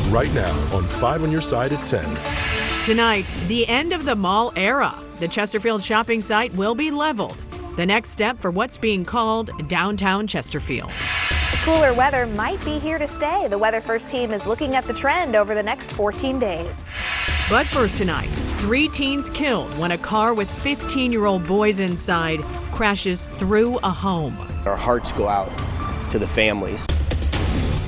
right now on 5 on Your Side at 10. Tonight, the end of the mall era. The Chesterfield shopping site will be leveled. The next step for what's being called downtown Chesterfield. Cooler weather might be here to stay. The Weather First team is looking at the trend over the next 14 days. But first tonight, 3 teens killed when a car with 15-year-old boys inside crashes through a home. Our hearts go out to the families.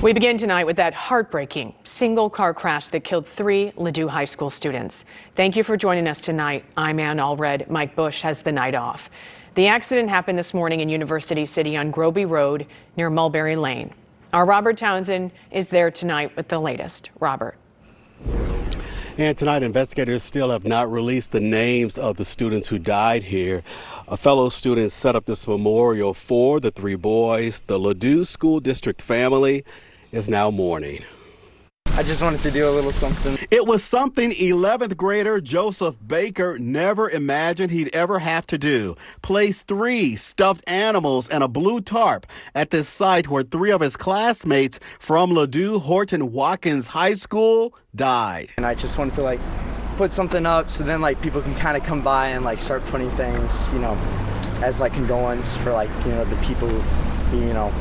We begin tonight with that heartbreaking single-car crash that killed 3 Ladue High School students. Thank you for joining us tonight. I'm Ann Allred. Mike Bush has the night off. The accident happened this morning in University City on Groby Road near Mulberry Lane. Our Robert Townsend is there tonight with the latest. Robert. And tonight, investigators still have not released the names of the students who died here. A fellow student set up this memorial for the 3 boys. The Ladue School District family is now mourning. I just wanted to do a little something. It was something 11th grader Joseph Baker never imagined he'd ever have to do. Place 3 stuffed animals and a blue tarp at this site where 3 of his classmates from Ladue Horton Watkins High School died. And I just wanted to put something up so then people can kind of come by and start putting things, as condolence for the people who,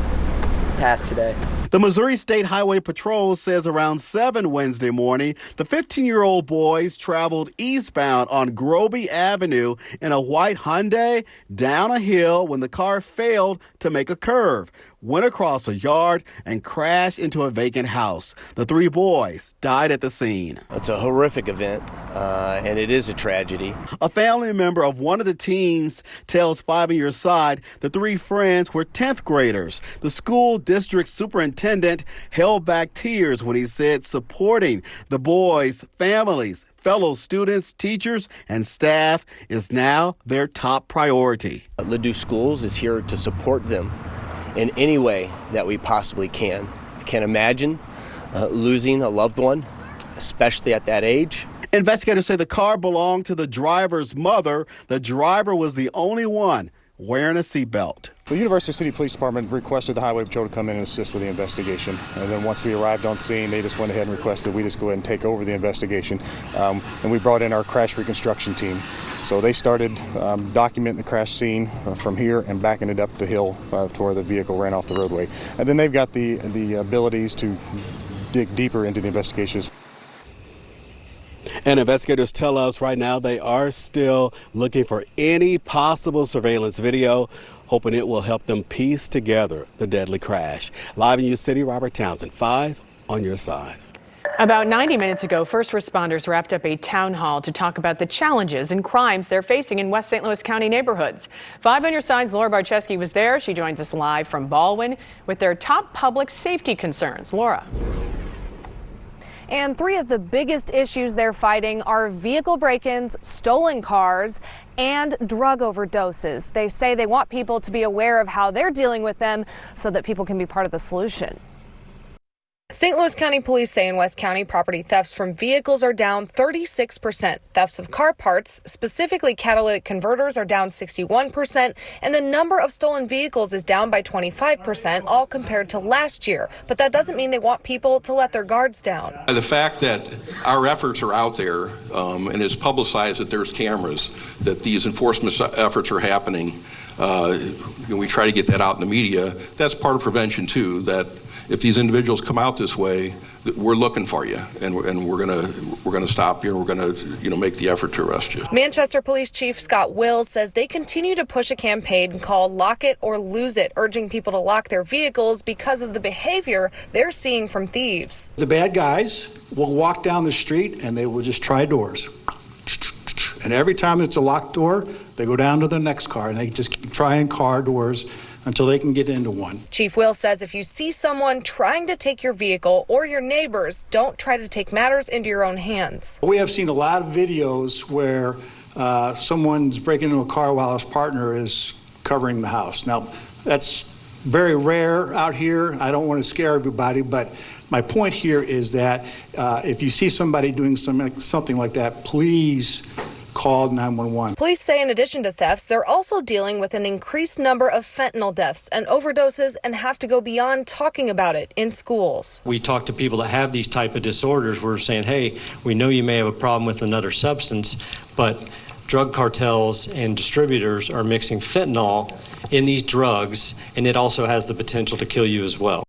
passed today. The Missouri State Highway Patrol says around 7 Wednesday morning, the 15-year-old boys traveled eastbound on Groby Avenue in a white Hyundai down a hill when the car failed to make a curve, went across a yard, and crashed into a vacant house. The 3 boys died at the scene. It's a horrific event, and it is a tragedy. A family member of one of the teens tells 5 on Your Side the 3 friends were 10th graders. The school district superintendent held back tears when he said supporting the boys' families, fellow students, teachers, and staff is now their top priority. Ladue Schools is here to support them in any way that we possibly can. I can't imagine losing a loved one, especially at that age. Investigators say the car belonged to the driver's mother. The driver was the only one wearing a seatbelt. The University City Police Department requested the Highway Patrol to come in and assist with the investigation. And then once we arrived on scene, they just went ahead and requested we just go ahead and take over the investigation. And we brought in our crash reconstruction team. So they started documenting the crash scene from here and backing it up the hill to where the vehicle ran off the roadway. And then they've got the abilities to dig deeper into the investigations. And investigators tell us right now they are still looking for any possible surveillance video, hoping it will help them piece together the deadly crash. Live in U City, Robert Townsend, 5 on Your Side. About 90 minutes ago, first responders wrapped up a town hall to talk about the challenges and crimes they're facing in West St. Louis County neighborhoods. 5 on Your Side's Laura Barczewski was there. She joins us live from Baldwin with their top public safety concerns. Laura. And 3 of the biggest issues they're fighting are vehicle break-ins, stolen cars, and drug overdoses. They say they want people to be aware of how they're dealing with them so that people can be part of the solution. St. Louis County Police say in West County, property thefts from vehicles are down 36%. Thefts of car parts, specifically catalytic converters, are down 61%, and the number of stolen vehicles is down by 25%, all compared to last year. But that doesn't mean they want people to let their guards down. The fact that our efforts are out there and it's publicized that there's cameras, that these enforcement efforts are happening, we try to get that out in the media. That's part of prevention too, that if these individuals come out this way, we're looking for you, and we're gonna stop you, and we're gonna make the effort to arrest you. Manchester Police Chief Scott Wills says they continue to push a campaign called Lock It or Lose It, urging people to lock their vehicles because of the behavior they're seeing from thieves. The bad guys will walk down the street and they will just try doors. And every time it's a locked door, they go down to the next car and they just keep trying car doors until they can get into one. Chief Will says if you see someone trying to take your vehicle or your neighbors, don't try to take matters into your own hands. We have seen a lot of videos where someone's breaking into a car while his partner is covering the house. Now, that's very rare out here. I don't want to scare everybody, but my point here is that if you see somebody doing something like that, please called 911. Police say in addition to thefts, they're also dealing with an increased number of fentanyl deaths and overdoses and have to go beyond talking about it in schools. We talk to people that have these type of disorders. We're saying, hey, we know you may have a problem with another substance, but drug cartels and distributors are mixing fentanyl in these drugs, and it also has the potential to kill you as well.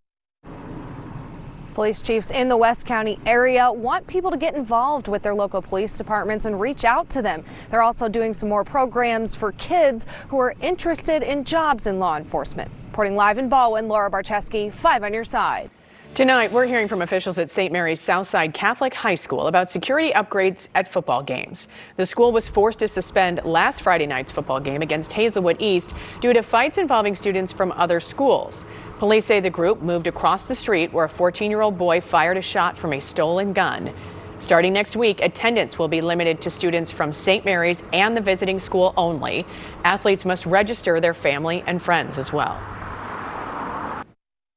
Police chiefs in the West County area want people to get involved with their local police departments and reach out to them. They're also doing some more programs for kids who are interested in jobs in law enforcement. Reporting live in Baldwin, Laura Barcheski, 5 on your side. Tonight, we're hearing from officials at St. Mary's Southside Catholic High School about security upgrades at football games. The school was forced to suspend last Friday night's football game against Hazelwood East due to fights involving students from other schools. Police say the group moved across the street where a 14-year-old boy fired a shot from a stolen gun. Starting next week, attendance will be limited to students from St. Mary's and the visiting school only. Athletes must register their family and friends as well.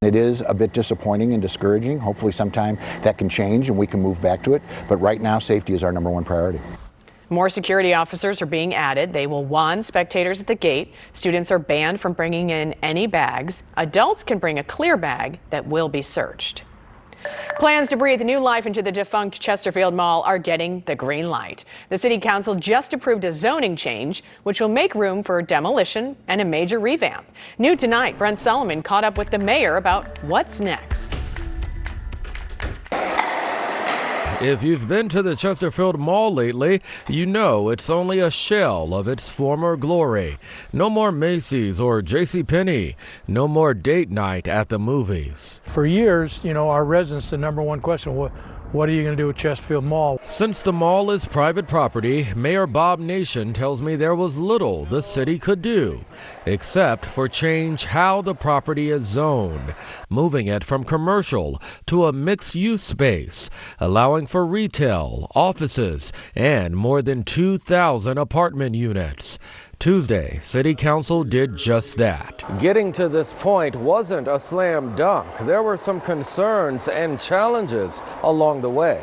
It is a bit disappointing and discouraging. Hopefully sometime that can change and we can move back to it. But right now, safety is our #1 priority. More security officers are being added. They will wand spectators at the gate. Students are banned from bringing in any bags. Adults can bring a clear bag that will be searched. Plans to breathe new life into the defunct Chesterfield Mall are getting the green light. The City Council just approved a zoning change, which will make room for demolition and a major revamp. New tonight, Brent Solomon caught up with the mayor about what's next. If you've been to the Chesterfield Mall lately, you know it's only a shell of its former glory. No more Macy's or JCPenney. No more date night at the movies. For years, our residents, the #1 question, what are you going to do with Chesterfield Mall? Since the mall is private property, Mayor Bob Nation tells me there was little the city could do, except for change how the property is zoned, moving it from commercial to a mixed-use space, allowing for retail, offices, and more than 2,000 apartment units. Tuesday, City Council did just that. Getting to this point wasn't a slam dunk. There were some concerns and challenges along the way.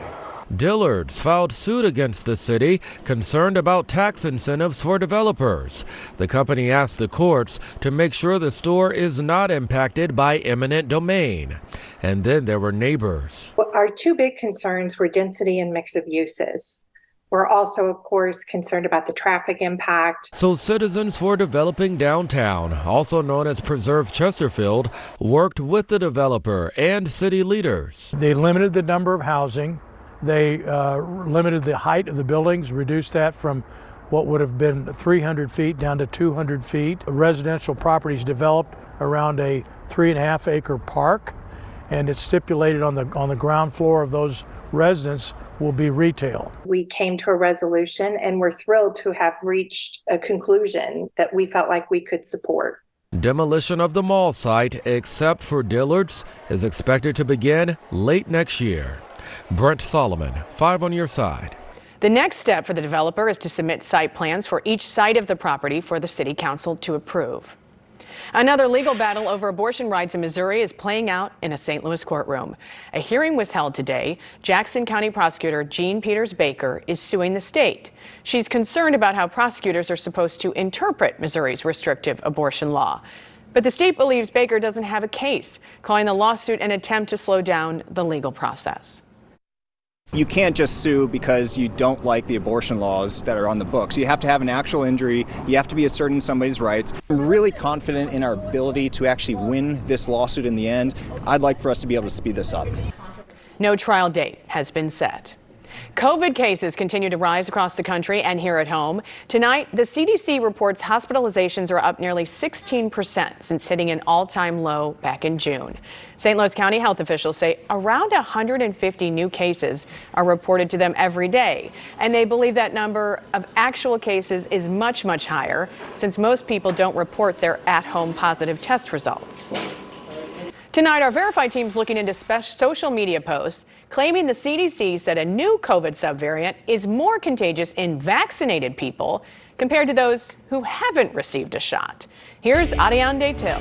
Dillard's filed suit against the city, concerned about tax incentives for developers. The company asked the courts to make sure the store is not impacted by eminent domain. And then there were neighbors. Our two big concerns were density and mix of uses. We're also, of course, concerned about the traffic impact. So Citizens for Developing Downtown, also known as Preserve Chesterfield, worked with the developer and city leaders. They limited the number of housing. They limited the height of the buildings, reduced that from what would have been 300 feet down to 200 feet. Residential properties developed around a 3.5-acre park, and it's stipulated on the ground floor of those residents will be retail. We came to a resolution and we're thrilled to have reached a conclusion that we felt like we could support. Demolition of the mall site, except for Dillard's, is expected to begin late next year. Brent Solomon, 5 on your side. The next step for the developer is to submit site plans for each side of the property for the City Council to approve. Another legal battle over abortion rights in Missouri is playing out in a St. Louis courtroom. A hearing was held today. Jackson County Prosecutor Jean Peters Baker is suing the state. She's concerned about how prosecutors are supposed to interpret Missouri's restrictive abortion law. But the state believes Baker doesn't have a case, calling the lawsuit an attempt to slow down the legal process. You can't just sue because you don't like the abortion laws that are on the books. You have to have an actual injury. You have to be asserting somebody's rights. I'm really confident in our ability to actually win this lawsuit in the end. I'd like for us to be able to speed this up. No trial date has been set. COVID cases continue to rise across the country and here at home. Tonight, the CDC reports hospitalizations are up nearly 16% since hitting an all-time low back in June. St. Louis County health officials say around 150 new cases are reported to them every day, and they believe that number of actual cases is much, much higher since most people don't report their at-home positive test results. Tonight, our Verify team's looking into social media posts claiming the CDC said a new COVID subvariant is more contagious in vaccinated people compared to those who haven't received a shot. Here's Ariane Till.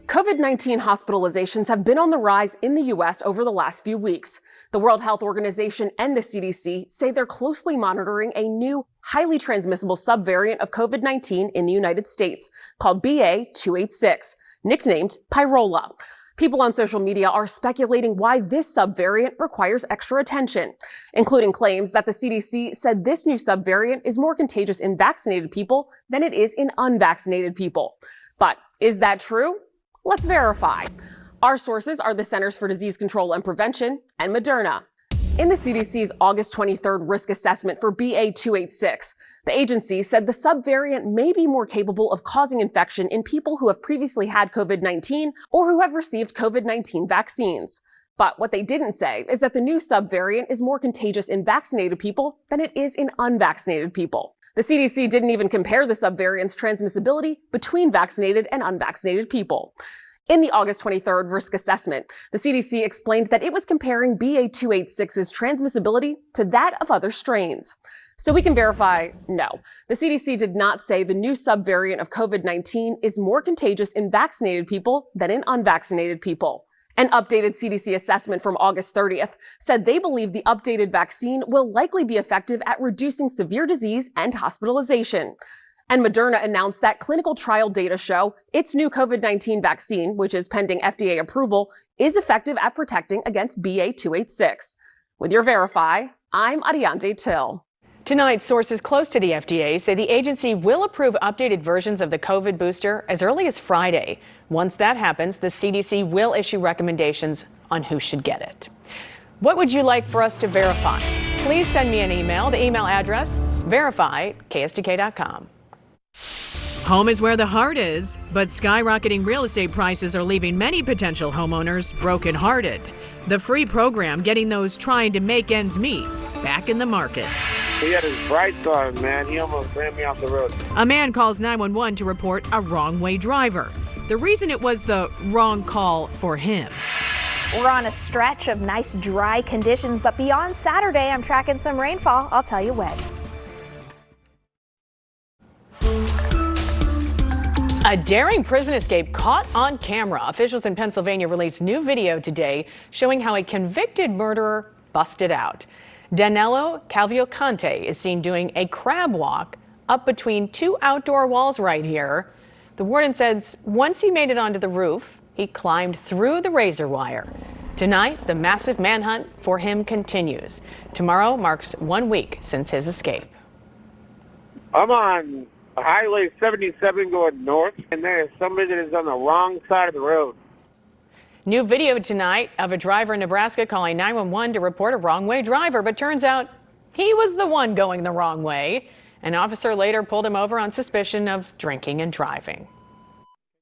COVID-19 hospitalizations have been on the rise in the U.S. over the last few weeks. The World Health Organization and the CDC say they're closely monitoring a new, highly transmissible subvariant of COVID-19 in the United States called BA.286, nicknamed Pyrola. People on social media are speculating why this subvariant requires extra attention, including claims that the CDC said this new subvariant is more contagious in vaccinated people than it is in unvaccinated people. But is that true? Let's verify. Our sources are the Centers for Disease Control and Prevention and Moderna. In the CDC's August 23rd risk assessment for BA.286, the agency said the subvariant may be more capable of causing infection in people who have previously had COVID-19 or who have received COVID-19 vaccines. But what they didn't say is that the new subvariant is more contagious in vaccinated people than it is in unvaccinated people. The CDC didn't even compare the subvariant's transmissibility between vaccinated and unvaccinated people. In the August 23rd risk assessment, the CDC explained that it was comparing BA.286's transmissibility to that of other strains. So we can verify, no, the CDC did not say the new subvariant of COVID-19 is more contagious in vaccinated people than in unvaccinated people. An updated CDC assessment from August 30th said they believe the updated vaccine will likely be effective at reducing severe disease and hospitalization. And Moderna announced that clinical trial data show its new COVID-19 vaccine, which is pending FDA approval, is effective at protecting against BA.286. With your Verify, I'm Ariante Till. Tonight, sources close to the FDA say the agency will approve updated versions of the COVID booster as early as Friday. Once that happens, the CDC will issue recommendations on who should get it. What would you like for us to verify? Please send me an email. The email address, verify@ksdk.com. Home is where the heart is, but skyrocketing real estate prices are leaving many potential homeowners brokenhearted. The free program getting those trying to make ends meet back in the market. He had his bright side, man. He almost ran me off the road. A man calls 911 to report a wrong-way driver. The reason it was the wrong call for him. We're on a stretch of nice dry conditions, but beyond Saturday, I'm tracking some rainfall. I'll tell you when. A daring prison escape caught on camera. Officials in Pennsylvania released new video today showing how a convicted murderer busted out. Danilo Cavalcante is seen doing a crab walk up between two outdoor walls right here. The warden says once he made it onto the roof, he climbed through the razor wire. Tonight, the massive manhunt for him continues. Tomorrow marks 1 week since his escape. I'm on Highway 77 going north, and there is somebody that is on the wrong side of the road. New video tonight of a driver in Nebraska calling 911 to report a wrong-way driver, but turns out he was the one going the wrong way. An officer later pulled him over on suspicion of drinking and driving.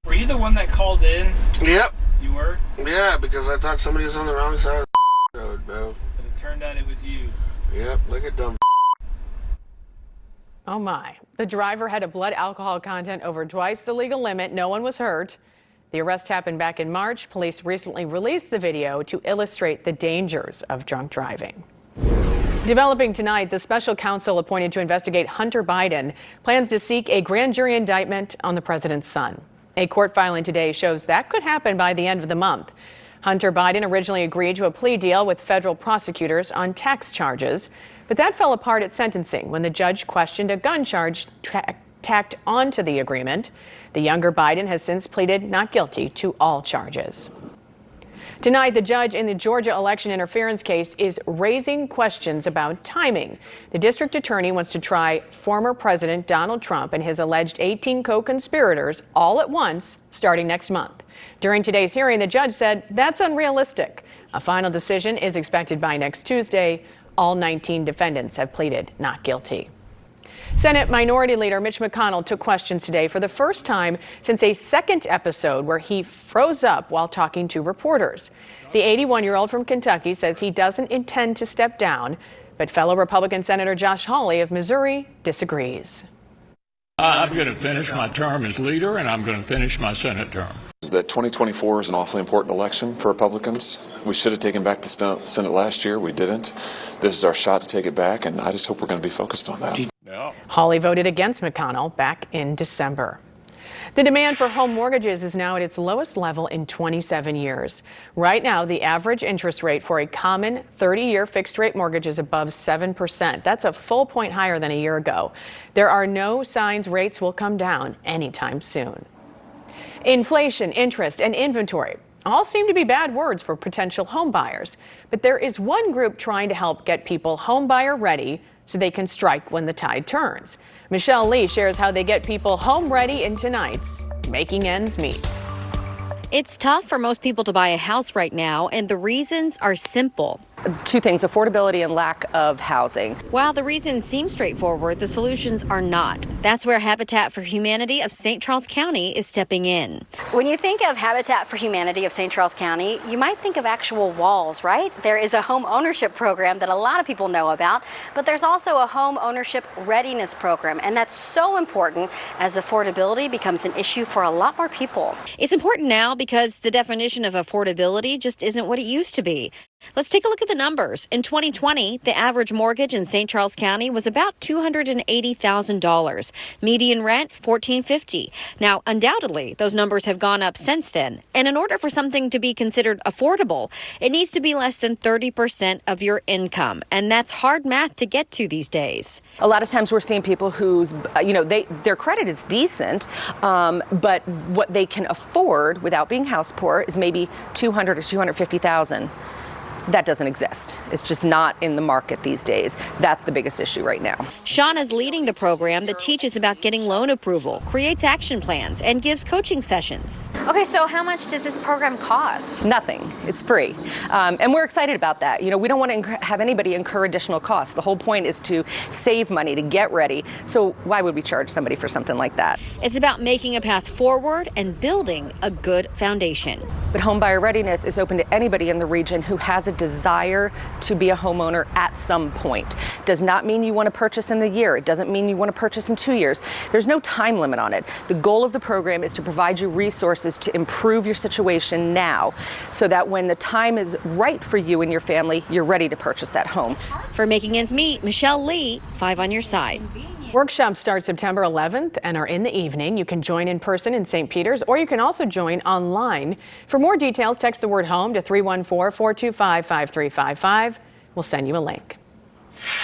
Were you the one that called in? Yep. You were? Yeah, because I thought somebody was on the wrong side of the road, bro. But it turned out it was you. Yep, look at dumb. Oh my. The driver had a blood alcohol content over twice the legal limit. No one was hurt. The arrest happened back in March. Police recently released the video to illustrate the dangers of drunk driving. Developing tonight, the special counsel appointed to investigate Hunter Biden plans to seek a grand jury indictment on the president's son. A court filing today shows that could happen by the end of the month. Hunter Biden originally agreed to a plea deal with federal prosecutors on tax charges, but that fell apart at sentencing when the judge questioned a gun charge tacked onto the agreement. The younger Biden has since pleaded not guilty to all charges. Tonight, the judge in the Georgia election interference case is raising questions about timing. The district attorney wants to try former President Donald Trump and his alleged 18 co-conspirators all at once starting next month. During today's hearing, the judge said that's unrealistic. A final decision is expected by next Tuesday. All 19 defendants have pleaded not guilty. Senate Minority Leader Mitch McConnell took questions today for the first time since a second episode where he froze up while talking to reporters. The 81-year-old from Kentucky says he doesn't intend to step down, but fellow Republican Senator Josh Hawley of Missouri disagrees. I'm going to finish my term as leader, and I'm going to finish my Senate term. That 2024 is an awfully important election for Republicans. We should have taken back the Senate last year. We didn't. This is our shot to take it back, and I just hope we're going to be focused on that. Hawley voted against McConnell back in December. The demand for home mortgages is now at its lowest level in 27 years. Right now, the average interest rate for a common 30-year fixed-rate mortgage is above 7%. That's a full point higher than a year ago. There are no signs rates will come down anytime soon. Inflation, interest, and inventory all seem to be bad words for potential home buyers. But there is one group trying to help get people home buyer ready so they can strike when the tide turns. Michelle Lee shares how they get people home ready in tonight's Making Ends Meet. It's tough for most people to buy a house right now, and the reasons are simple. Two things: affordability and lack of housing. While the reasons seem straightforward, the solutions are not. That's where Habitat for Humanity of St. Charles County is stepping in. When you think of Habitat for Humanity of St. Charles County, you might think of actual walls, right? There is a home ownership program that a lot of people know about, but there's also a home ownership readiness program, and that's so important as affordability becomes an issue for a lot more people. It's important now because the definition of affordability just isn't what it used to be. Let's take a look at the numbers. In 2020, the average mortgage in St. Charles County was about $280,000. Median rent, $1,450. Now, undoubtedly, those numbers have gone up since then. And in order for something to be considered affordable, it needs to be less than 30% of your income. And that's hard math to get to these days. A lot of times we're seeing people whose, their credit is decent, but what they can afford without being house poor is maybe $200,000 or $250,000. That doesn't exist. It's just not in the market these days. That's the biggest issue right now. Sean is leading the program that teaches about getting loan approval, creates action plans, and gives coaching sessions. Okay, so how much does this program cost? Nothing. It's free. And we're excited about that. We don't want to have anybody incur additional costs. The whole point is to save money, to get ready. So why would we charge somebody for something like that? It's about making a path forward and building a good foundation. But home buyer readiness is open to anybody in the region who has a desire to be a homeowner at some point. Does not mean you want to purchase in the year. It doesn't mean you want to purchase in 2 years. There's no time limit on it. The goal of the program is to provide you resources to improve your situation now so that when the time is right for you and your family, you're ready to purchase that home. For Making Ends Meet, Michelle Lee, 5 on your side. Workshops start September 11th and are in the evening. You can join in person in St. Peter's, or you can also join online. For more details, text the word HOME to 314-425-5355. We'll send you a link.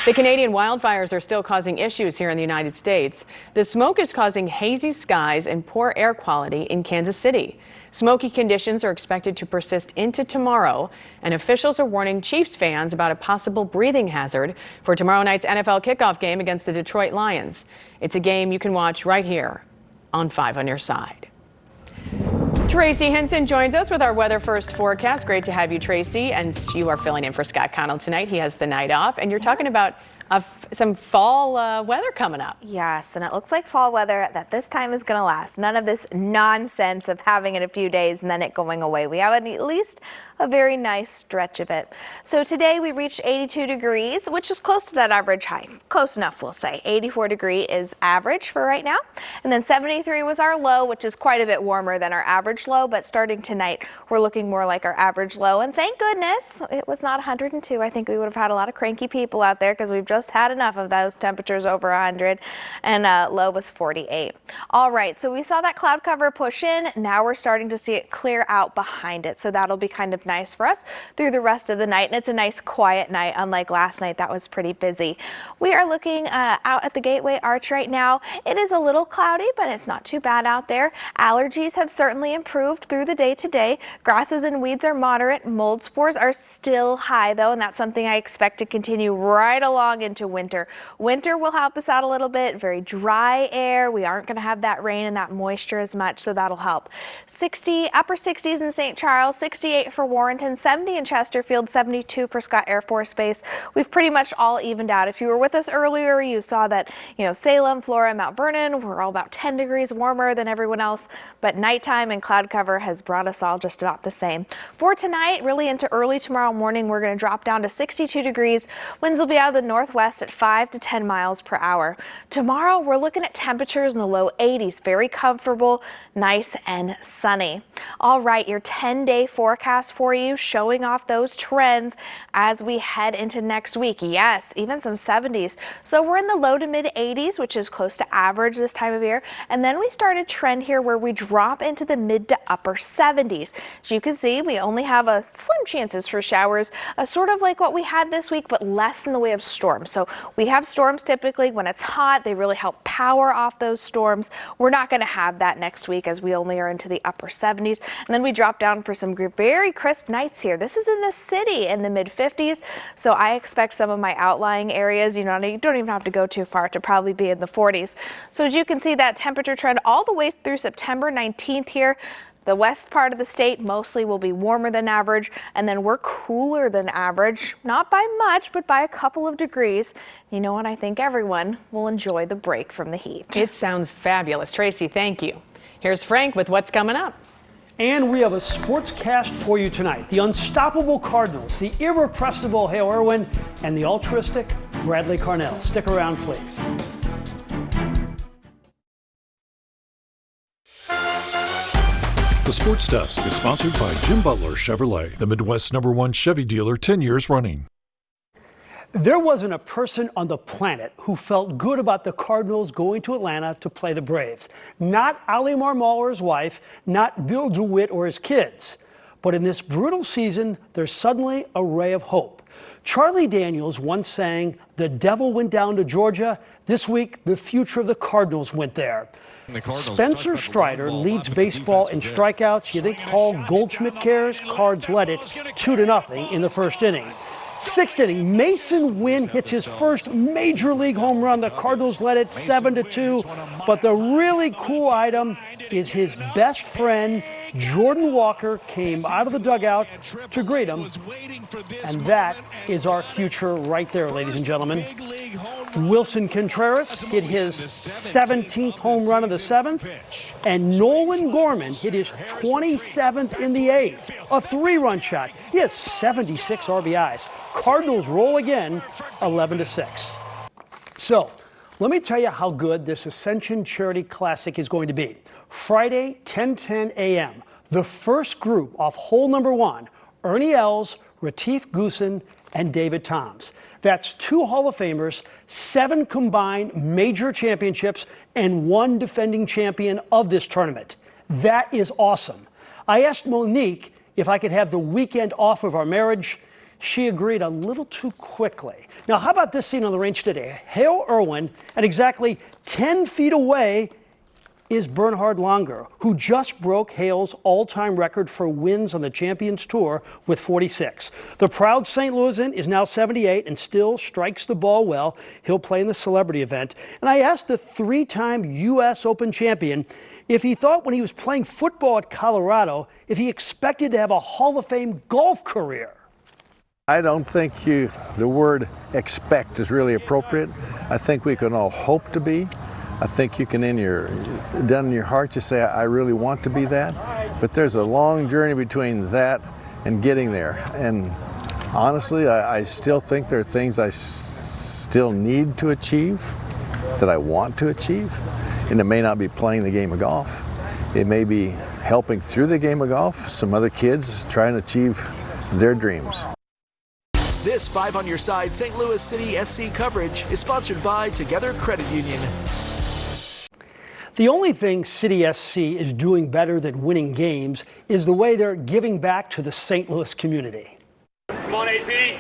The Canadian wildfires are still causing issues here in the United States. The smoke is causing hazy skies and poor air quality in Kansas City. Smoky conditions are expected to persist into tomorrow, and officials are warning Chiefs fans about a possible breathing hazard for tomorrow night's NFL kickoff game against the Detroit Lions. It's a game you can watch right here on 5 on your side. Tracy Henson joins us with our Weather First forecast. Great to have you, Tracy. And you are filling in for Scott Connell tonight. He has the night off, and you're talking about some fall weather coming up. Yes, and it looks like fall weather that this time is going to last. None of this nonsense of having it a few days and then it going away. We have at least a very nice stretch of it. So today we reached 82 degrees, which is close to that average high. Close enough, we'll say. 84 degree is average for right now. And then 73 was our low, which is quite a bit warmer than our average low. But starting tonight, we're looking more like our average low. And thank goodness it was not 102. I think we would have had a lot of cranky people out there because we've just had enough of those temperatures over 100, and low was 48. All right, so we saw that cloud cover push in. Now we're starting to see it clear out behind it, so that'll be kind of nice for us through the rest of the night. And it's a nice quiet night, unlike last night that was pretty busy. We are looking out at the Gateway Arch right now. It is a little cloudy, but it's not too bad out there. Allergies have certainly improved through the day today. Grasses and weeds are moderate. Mold spores are still high though, and that's something I expect to continue right along into winter. Winter will help us out a little bit. Very dry air. We aren't going to have that rain and that moisture as much, so that'll help. Upper 60s in St. Charles, 68 for Warrenton, 70 in Chesterfield, 72 for Scott Air Force Base. We've pretty much all evened out. If you were with us earlier, you saw that, Salem, Flora, Mount Vernon, we're all about 10 degrees warmer than everyone else, but nighttime and cloud cover has brought us all just about the same. For tonight, really into early tomorrow morning, we're going to drop down to 62 degrees. Winds will be out of the northwest northwest at 5 to 10 miles per hour. Tomorrow, we're looking at temperatures in the low 80s, very comfortable, nice and sunny. All right, your 10-day forecast for you, showing off those trends as we head into next week. Yes, even some 70s. So we're in the low to mid 80s, which is close to average this time of year. And then we start a trend here where we drop into the mid to upper 70s. As you can see, we only have a slim chances for showers, sort of like what we had this week, but less in the way of storms. So we have storms typically when it's hot. They really help power off those storms. We're not going to have that next week as we only are into the upper 70s. And then we drop down for some very crisp nights here. This is in the city in the mid 50s. So I expect some of my outlying areas, you don't even have to go too far to probably be in the 40s. So as you can see, that temperature trend all the way through September 19th here. The west part of the state mostly will be warmer than average, and then we're cooler than average, not by much, but by a couple of degrees. You know what? I think everyone will enjoy the break from the heat. It sounds fabulous. Tracy, thank you. Here's Frank with what's coming up. And we have a sportscast for you tonight. The unstoppable Cardinals, the irrepressible Hale Irwin, and the altruistic Bradley Carnell. Stick around, please. The Sports Desk is sponsored by Jim Butler Chevrolet, the Midwest's #1 Chevy dealer 10 years running. There wasn't a person on the planet who felt good about the Cardinals going to Atlanta to play the Braves. Not Ali Marmol or his wife, not Bill DeWitt or his kids. But in this brutal season, there's suddenly a ray of hope. Charlie Daniels once sang, "The devil went down to Georgia." This week, the future of the Cardinals went there. Spencer Strider leads baseball in strikeouts. You think Paul Goldschmidt cares? Cards led it 2-0 in the first inning. Sixth inning, Mason Wynn hits his first major league home run. The Cardinals led it 7-2. But the really cool item is his best friend, Jordan Walker, came out of the dugout to greet him. And that is our future right there, ladies and gentlemen. Wilson Contreras hit his 17th home run of the 7th, and Nolan Gorman hit his 27th in the 8th, a 3-run shot. He has 76 RBIs. Cardinals roll again, 11-6. So, let me tell you how good this Ascension Charity Classic is going to be. Friday, 10:10 a.m., the first group off hole number 1, Ernie Els, Retief Goosen, and David Toms. That's 2 Hall of Famers, 7 combined major championships, and 1 defending champion of this tournament. That is awesome. I asked Monique if I could have the weekend off of our marriage. She agreed a little too quickly. Now, how about this scene on the range today? Hale Irwin, and exactly 10 feet away is Bernhard Langer, who just broke Hale's all-time record for wins on the Champions Tour with 46. The proud St. Louisan is now 78 and still strikes the ball well. He'll play in the celebrity event. And I asked the 3-time U.S. Open champion if he thought when he was playing football at Colorado, if he expected to have a Hall of Fame golf career. I don't think the word expect is really appropriate. I think we can all hope to be. I think you can, down in your heart, you say, I really want to be that. But there's a long journey between that and getting there. And honestly, I still think there are things I still need to achieve, that I want to achieve. And it may not be playing the game of golf. It may be helping through the game of golf some other kids trying to achieve their dreams. This 5 on Your Side St. Louis City SC coverage is sponsored by Together Credit Union. The only thing City SC is doing better than winning games is the way they're giving back to the St. Louis community. Come on, AC.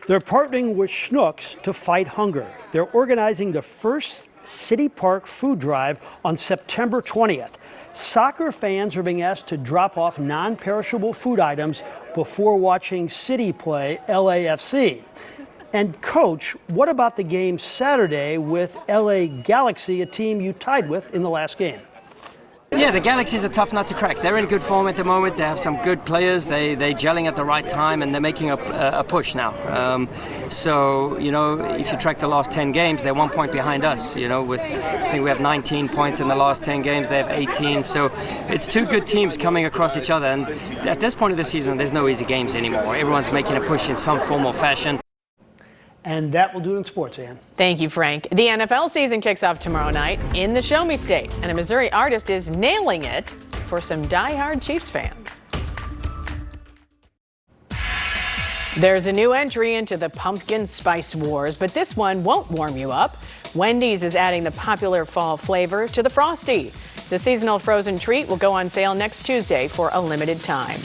They're partnering with Schnucks to fight hunger. They're organizing the first City Park food drive on September 20th. Soccer fans are being asked to drop off non-perishable food items before watching City play LAFC. And Coach, what about the game Saturday with LA Galaxy, a team you tied with in the last game? Yeah, the Galaxy's a tough nut to crack. They're in good form at the moment. They have some good players. They're gelling at the right time, and they're making a push now. So, if you track the last 10 games, they're 1 point behind us. I think we have 19 points in the last 10 games. They have 18. So it's two good teams coming across each other. And at this point of the season, there's no easy games anymore. Everyone's making a push in some form or fashion. And that will do it in sports, Ann. Thank you, Frank. The NFL season kicks off tomorrow night in the Show Me State, and a Missouri artist is nailing it for some die-hard Chiefs fans. There's a new entry into the pumpkin spice wars, but this one won't warm you up. Wendy's is adding the popular fall flavor to the Frosty. The seasonal frozen treat will go on sale next Tuesday for a limited time.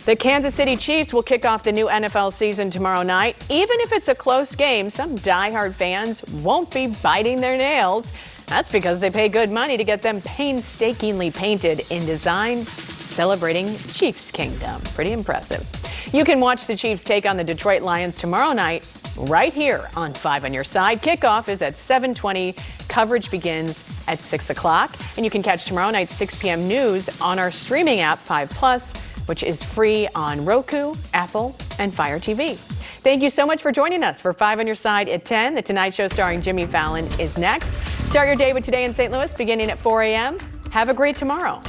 The Kansas City Chiefs will kick off the new NFL season tomorrow night. Even if it's a close game, some diehard fans won't be biting their nails. That's because they pay good money to get them painstakingly painted in designs celebrating Chiefs Kingdom. Pretty impressive. You can watch the Chiefs take on the Detroit Lions tomorrow night right here on 5 on Your Side. Kickoff is at 7:20. Coverage begins at 6 o'clock. And you can catch tomorrow night's 6 p.m. news on our streaming app 5+, which is free on Roku, Apple, and Fire TV. Thank you so much for joining us for 5 on Your Side at 10. The Tonight Show starring Jimmy Fallon is next. Start your day with Today in St. Louis beginning at 4 a.m. Have a great tomorrow.